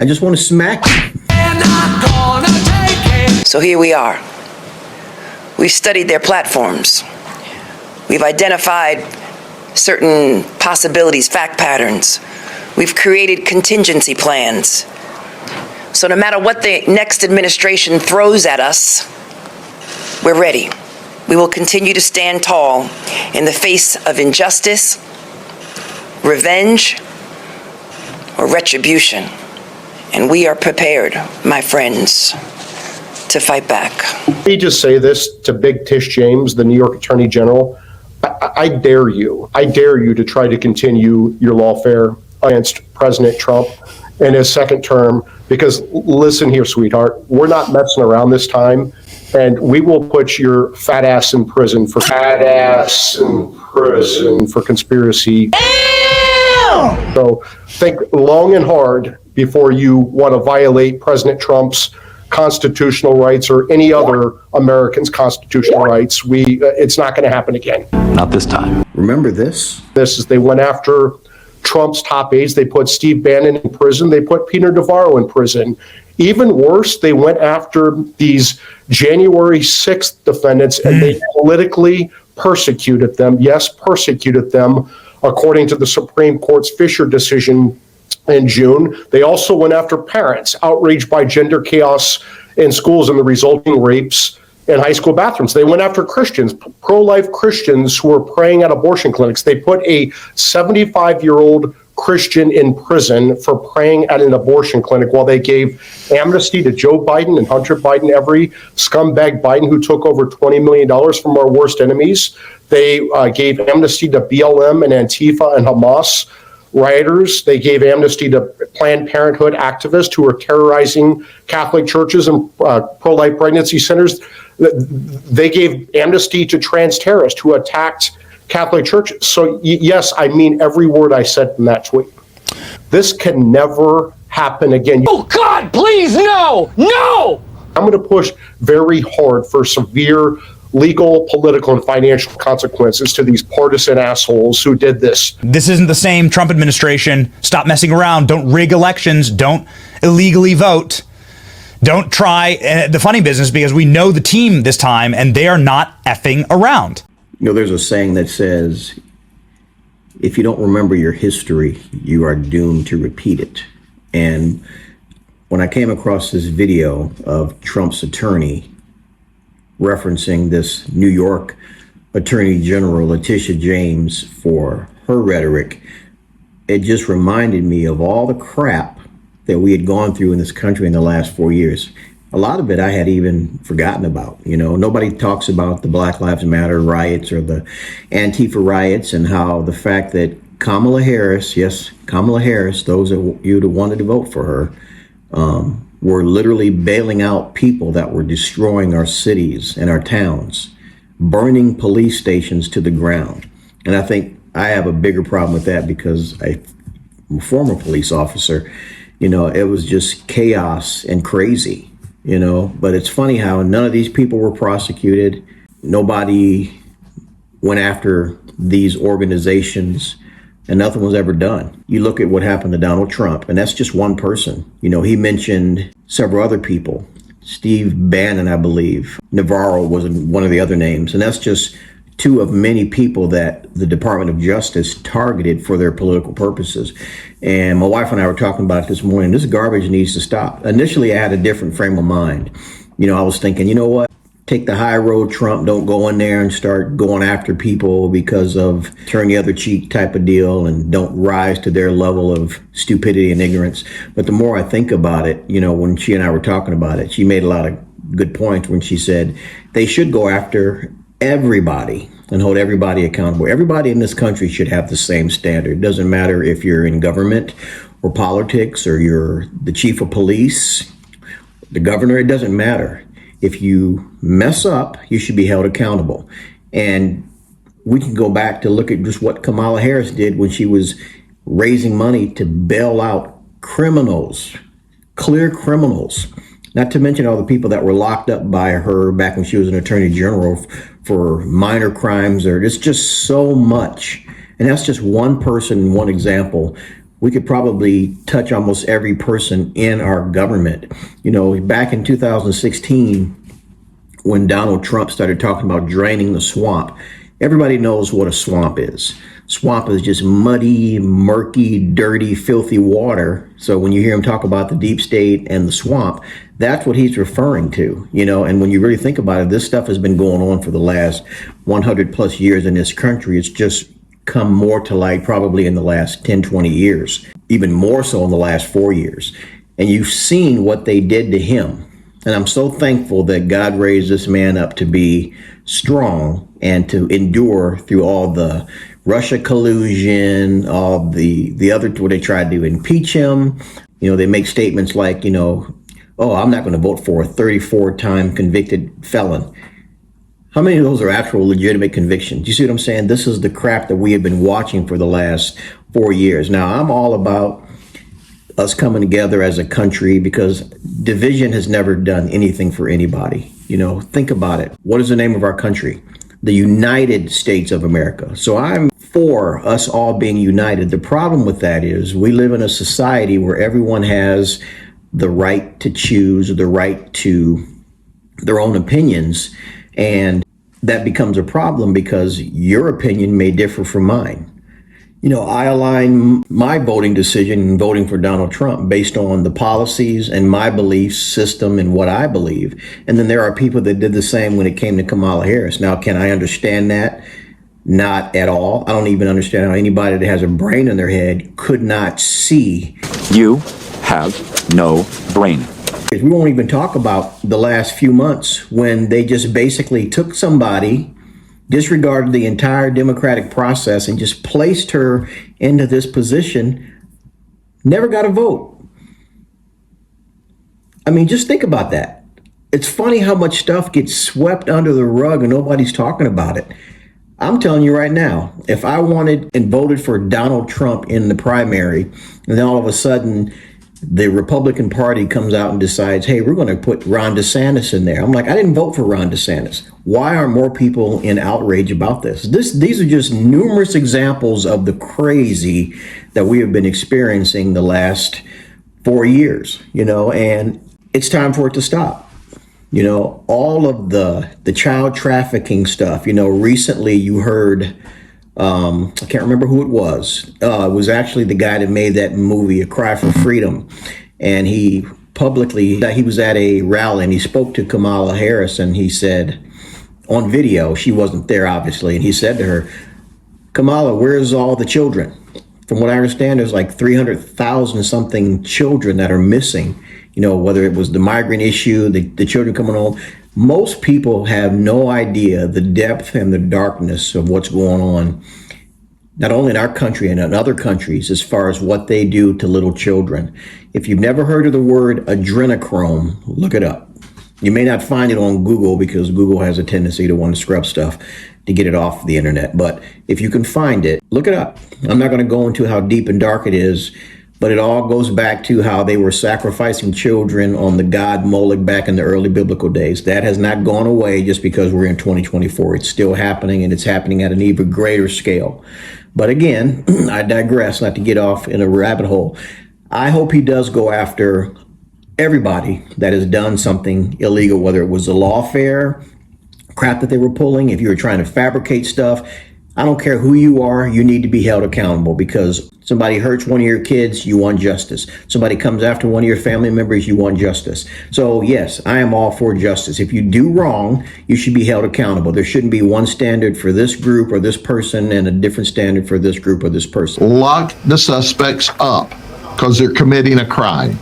I just want to smack you. So here we are. We've studied their platforms. We've identified certain possibilities, fact patterns. We've created contingency plans. So no matter what the next administration throws at us, we're ready. We will continue to stand tall in the face of injustice, revenge, or retribution. And we are prepared, my friends, to fight back. Let me just say this to Big Tish James, the New York Attorney General. I dare you to try to continue your lawfare against President Trump in his second term, because listen here, sweetheart, we're not messing around this time, and we will put your fat ass in prison for conspiracy. Damn! So think long and hard before you want to violate President Trump's constitutional rights or any other American's constitutional rights. It's not going to happen again. Not this time. Remember this? This is, they went after Trump's top aides. They put Steve Bannon in prison. They put Peter Navarro in prison. Even worse, they went after these January 6th defendants and they politically persecuted them. Yes, persecuted them, according to the Supreme Court's Fisher decision in June. They also went after parents outraged by gender chaos in schools and the resulting rapes in high school bathrooms. They went after Christians, pro-life Christians who were praying at abortion clinics. They put a 75-year-old Christian in prison for praying at an abortion clinic, while they gave amnesty to Joe Biden and Hunter Biden, every scumbag Biden who took over $20 million from our worst enemies. They gave amnesty to BLM and Antifa and Hamas rioters. They gave amnesty to Planned Parenthood activists who were terrorizing Catholic churches and pro-life pregnancy centers. They gave amnesty to trans terrorists who attacked Catholic churches. So yes, I mean every word I said in that tweet. This can never happen again. Oh God, please, no, no! I'm going to push very hard for severe legal, political, and financial consequences to these partisan assholes who did this. This isn't the same Trump administration. Stop messing around. Don't rig elections. Don't illegally vote. Don't try the funny business, because we know the team this time and they are not effing around. You know, there's a saying that says, if you don't remember your history, you are doomed to repeat it. And when I came across this video of Trump's attorney referencing this New York Attorney General, Letitia James, for her rhetoric, it just reminded me of all the crap that we had gone through in this country in the last 4 years. A lot of it I had even forgotten about. You know, nobody talks about the Black Lives Matter riots or the Antifa riots, and how the fact that Kamala Harris, yes, Kamala Harris, those of you that wanted to vote for her, were literally bailing out people that were destroying our cities and our towns, burning police stations to the ground. And I think I have a bigger problem with that, because I'm a former police officer. You know, it was just chaos and crazy, you know. But it's funny how none of these people were prosecuted. Nobody went after these organizations, and nothing was ever done. You look at what happened to Donald Trump, and that's just one person. You know, he mentioned several other people. Steve Bannon, I believe. Navarro was one of the other names. And that's just two of many people that the Department of Justice targeted for their political purposes. And my wife and I were talking about it this morning. This garbage needs to stop. Initially, I had a different frame of mind. You know, I was thinking, you know what? Take the high road, Trump. Don't go in there and start going after people because of turn the other cheek type of deal, and don't rise to their level of stupidity and ignorance. But the more I think about it, you know, when she and I were talking about it, she made a lot of good points when she said they should go after everybody and hold everybody accountable. Everybody in this country should have the same standard. It doesn't matter if you're in government or politics, or you're the chief of police, the governor, it doesn't matter. If you mess up, you should be held accountable. And we can go back to look at just what Kamala Harris did when she was raising money to bail out criminals, clear criminals, not to mention all the people that were locked up by her back when she was an attorney general for minor crimes. Or it's just so much. And that's just one person, one example we could probably touch almost every person in our government. You know, back in 2016, when Donald Trump started talking about draining the swamp, everybody knows what a swamp is. Swamp is just muddy, murky, dirty, filthy water. So when you hear him talk about the deep state and the swamp, that's what he's referring to, you know. And when you really think about it, this stuff has been going on for the last 100 plus years in this country. It's just come more to light probably in the last 10, 20 years, even more so in the last 4 years. And you've seen what they did to him. And I'm so thankful that God raised this man up to be strong and to endure through all the Russia collusion, all the other, where they tried to impeach him. You know, they make statements like, you know, oh, I'm not going to vote for a 34-time convicted felon. How many of those are actual legitimate convictions? You see what I'm saying? This is the crap that we have been watching for the last 4 years. Now, I'm all about us coming together as a country because division has never done anything for anybody. You know, think about it. What is the name of our country? The United States of America. So I'm for us all being united. The problem with that is we live in a society where everyone has the right to choose, the right to their own opinions. And that becomes a problem because your opinion may differ from mine. You know, I align my voting decision in voting for Donald Trump based on the policies and my belief system and what I believe. And then there are people that did the same when it came to Kamala Harris. Now, can I understand that? Not at all. I don't even understand how anybody that has a brain in their head could not see. You have no brain. We won't even talk about the last few months when they just basically took somebody, disregarded the entire democratic process and just placed her into this position, never got a vote. I mean, just think about that. It's funny how much stuff gets swept under the rug and nobody's talking about it. I'm telling you right now, if I wanted and voted for Donald Trump in the primary, and then all of a sudden the Republican Party comes out and decides, hey, we're going to put Ron DeSantis in there. I'm like, I didn't vote for Ron DeSantis. Why are more people in outrage about this? These are just numerous examples of the crazy that we have been experiencing the last 4 years, you know, and it's time for it to stop. You know, all of the child trafficking stuff, you know, recently you heard, I can't remember who it was. It was actually the guy that made that movie, A Cry for Freedom. And he was at a rally and he spoke to Kamala Harris and he said, on video, she wasn't there obviously, and he said to her, Kamala, where's all the children? From what I understand, there's like 300,000 something children that are missing. You know, whether it was the migrant issue, the children coming home. Most people have no idea the depth and the darkness of what's going on, not only in our country and in other countries, as far as what they do to little children. If you've never heard of the word adrenochrome, look it up. You may not find it on Google because Google has a tendency to want to scrub stuff to get it off the internet. But if you can find it, look it up. I'm not going to go into how deep and dark it is, but it all goes back to how they were sacrificing children on the god Moloch back in the early biblical days. That has not gone away just because we're in 2024. It's still happening, and it's happening at an even greater scale. But again, I digress, not to get off in a rabbit hole. I hope he does go after everybody that has done something illegal, whether it was the lawfare crap that they were pulling, if you were trying to fabricate stuff. I don't care who you are, you need to be held accountable, because somebody hurts one of your kids, you want justice. Somebody comes after one of your family members, you want justice. So yes, I am all for justice. If you do wrong, you should be held accountable. There shouldn't be one standard for this group or this person and a different standard for this group or this person. Lock the suspects up because they're committing a crime.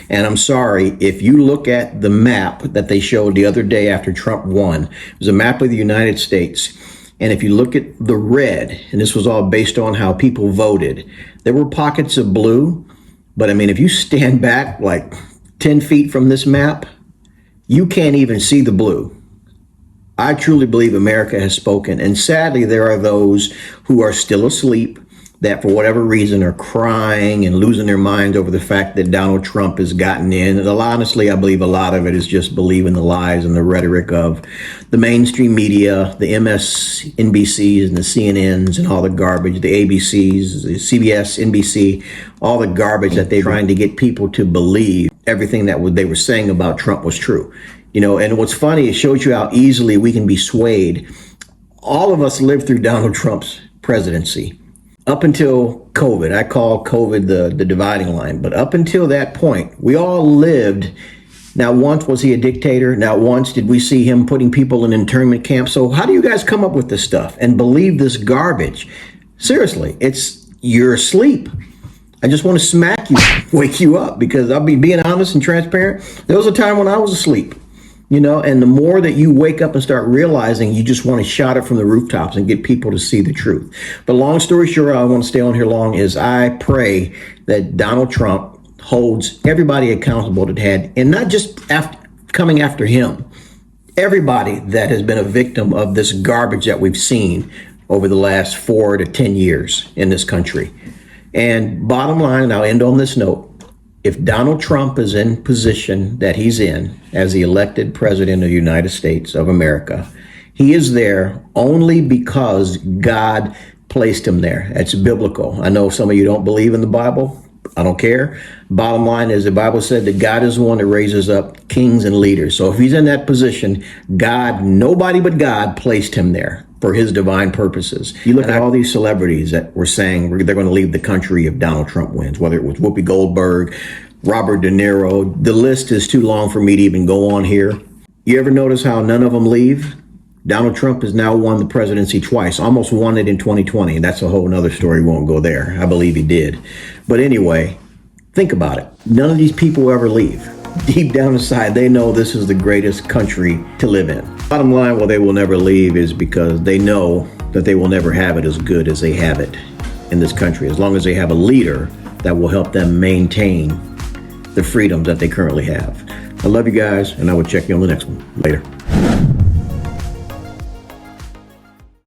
And I'm sorry, if you look at the map that they showed the other day after Trump won, it was a map of the United States. And if you look at the red, and this was all based on how people voted, there were pockets of blue. But I mean, if you stand back like 10 feet from this map, you can't even see the blue. I truly believe America has spoken. And sadly, there are those who are still asleep, that for whatever reason are crying and losing their minds over the fact that Donald Trump has gotten in. And honestly, I believe a lot of it is just believing the lies and the rhetoric of the mainstream media, the MSNBCs and the CNNs and all the garbage, the ABCs, the CBS, NBC, all the garbage that they're trying to get people to believe everything that they were saying about Trump was true. You know, and what's funny, it shows you how easily we can be swayed. All of us lived through Donald Trump's presidency. Up until COVID, I call COVID the dividing line, but up until that point, we all lived. Not once was he a dictator. Not once did we see him putting people in internment camps. So how do you guys come up with this stuff and believe this garbage? Seriously, you're asleep. I just want to smack you, wake you up, because I'll be being honest and transparent. There was a time when I was asleep. You know, and the more that you wake up and start realizing, you just want to shout it from the rooftops and get people to see the truth. But long story short, I want to stay on here long, is I pray that Donald Trump holds everybody accountable that had, and not just coming after him, everybody that has been a victim of this garbage that we've seen over the last 4 to 10 years in this country. And bottom line, and I'll end on this note, if Donald Trump is in position that he's in as the elected president of the United States of America, he is there only because God placed him there. That's biblical. I know some of you don't believe in the Bible. I don't care. Bottom line is the Bible said that God is the one that raises up kings and leaders. So if he's in that position, God, nobody but God placed him there for his divine purposes. You look at all these celebrities that were saying they're going to leave the country if Donald Trump wins, whether it was Whoopi Goldberg, Robert De Niro. The list is too long for me to even go on here. You ever notice how none of them leave? Donald Trump has now won the presidency twice, almost won it in 2020. That's a whole nother story. Won't go there. I believe he did. But anyway, think about it. None of these people ever leave. Deep down inside, they know this is the greatest country to live in. Bottom line, why they will never leave is because they know that they will never have it as good as they have it in this country, as long as they have a leader that will help them maintain the freedoms that they currently have. I love you guys, and I will check you on the next one. Later.